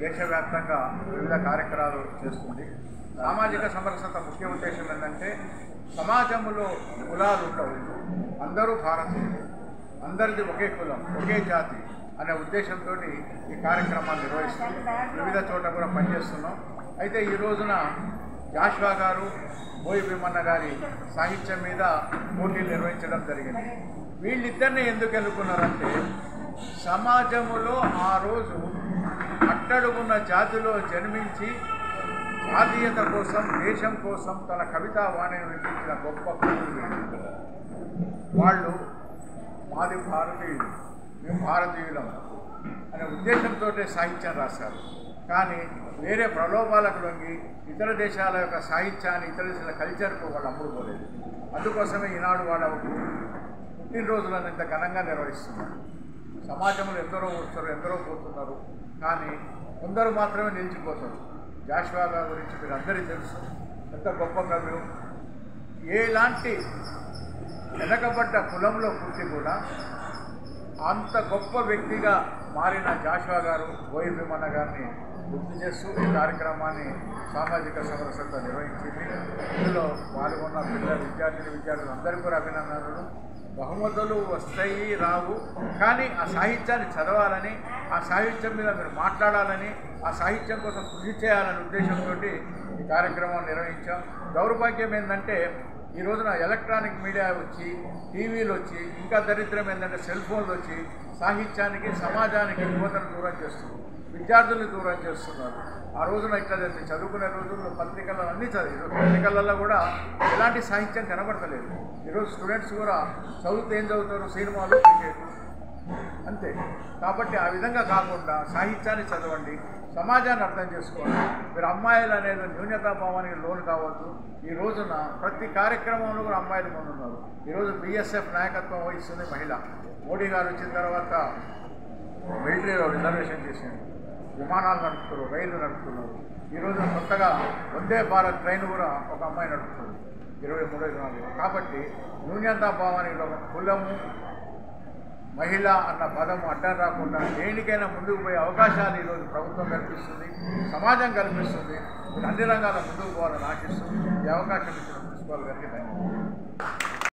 దేశవ్యాప్తంగా వివిధ కార్యక్రమాలు చేస్తుంది. సామాజిక సమరసత ముఖ్య ఉద్దేశం ఏంటంటే సమాజంలో కులాలు ఉండవు, అందరూ భారతీయులు, అందరిది ఒకే కులం ఒకే జాతి అనే ఉద్దేశంతో ఈ కార్యక్రమాన్ని నిర్వహిస్తున్నాం. వివిధ చోట్ల కూడా పనిచేస్తున్నాం. అయితే ఈ రోజున జాషువా గారు, బోయి భీమన్న గారి సాహిత్యం మీద పోటీలు నిర్వహించడం జరిగింది. వీళ్ళిద్దరిని ఎందుకు ఎన్నుకున్నారంటే సమాజంలో ఆ రోజు అట్టడుగున్న జాతిలో జన్మించి జాతీయత కోసం దేశం కోసం తన కవితా వాణిని వినిపించిన గొప్ప కవులు వాళ్ళు. మాది భారతీయులు, మేము భారతీయులం అనే ఉద్దేశంతో సాహిత్యం రాశారు. కానీ వేరే ప్రలోభాలకు లొంగి ఇతర దేశాల యొక్క సాహిత్యాన్ని, ఇతర దేశాల కల్చర్కు వాళ్ళు అమ్ముడుకోలేదు. అందుకోసమే ఈనాడు వాళ్ళ పుట్టినరోజులను ఇంత ఘనంగా నిర్వహిస్తున్నారు. సమాజంలో ఎందరో వస్తారు, ఎందరో పోతున్నారు, కానీ కొందరు మాత్రమే నిలిచిపోతారు. జాషువా గారి గురించి మీరు అందరికీ తెలుసు, ఎంత గొప్ప కవి. ఎలాంటి వెనకబడ్డ కులంలో పుట్టి కూడా అంత గొప్ప వ్యక్తిగా మారిన జాషువా గారు, బోయి భీమన్న గారిని గుర్తు చేస్తూ ఈ కార్యక్రమాన్ని సామాజిక సమరసత నిర్వహించింది. ఇందులో పాల్గొన్న విద్యార్థులు అందరికీ కూడా అభినందనలు. బహుమతులు వస్తాయి రావు, కానీ ఆ సాహిత్యాన్ని చదవాలని, ఆ సాహిత్యం మీద మీరు మాట్లాడాలని, ఆ సాహిత్యం కోసం కృషి చేయాలనే ఉద్దేశంతో ఈ కార్యక్రమాన్ని నిర్వహించాం. దౌర్భాగ్యం ఏంటంటే ఈ రోజున ఎలక్ట్రానిక్ మీడియా వచ్చి, టీవీలు వచ్చి, ఇంకా దరిద్రం ఏంటంటే సెల్ ఫోన్లు వచ్చి సాహిత్యానికి, సమాజానికి యువతను దూరం చేస్తున్నారు, విద్యార్థుల్ని దూరం చేస్తున్నారు. ఆ రోజున ఇక్కడ చదువుకునే రోజుల్లో పత్రికలను అన్నీ చదివారు, పత్రికలలో కూడా ఎలాంటి సాహిత్యం కనబడతలేదు. ఈరోజు స్టూడెంట్స్ కూడా చదువుతూ ఏం చదువుతారు, సినిమాలు, క్రికెట్ అంతే. కాబట్టి ఆ విధంగా కాకుండా సాహిత్యాన్ని చదవండి, సమాజాన్ని అర్థం చేసుకోండి. మీరు అమ్మాయిలు అనేది న్యూనతాభావానికి లోను కావద్దు. ఈ రోజున ప్రతి కార్యక్రమంలో కూడా అమ్మాయిలు ముందున్నారు. ఈరోజు BSF నాయకత్వం వహిస్తుంది మహిళ. మోడీ గారు వచ్చిన తర్వాత మిలిటరీలో రిజర్వేషన్ చేసింది, విమానాలు నడుపుతున్నారు, రైళ్లు నడుపుతున్నారు. ఈరోజు కొత్తగా వందే భారత్ ట్రైన్ కూడా ఒక అమ్మాయి నడుపుతుంది 23-24. కాబట్టి న్యూనతాభావానికి ఒక కులము, మహిళ అన్న పదము అడ్డం రాకుండా దేనికైనా ముందుకు పోయే అవకాశాలు ఈరోజు ప్రభుత్వం కల్పిస్తుంది, సమాజం కల్పిస్తుంది. అన్ని రంగాల ముందుకు పోవాలని ఆశిస్తుంది. ఈ అవకాశం ఇచ్చిన ప్రిన్సిపాల్ గారికి ధన్యవాదాలు.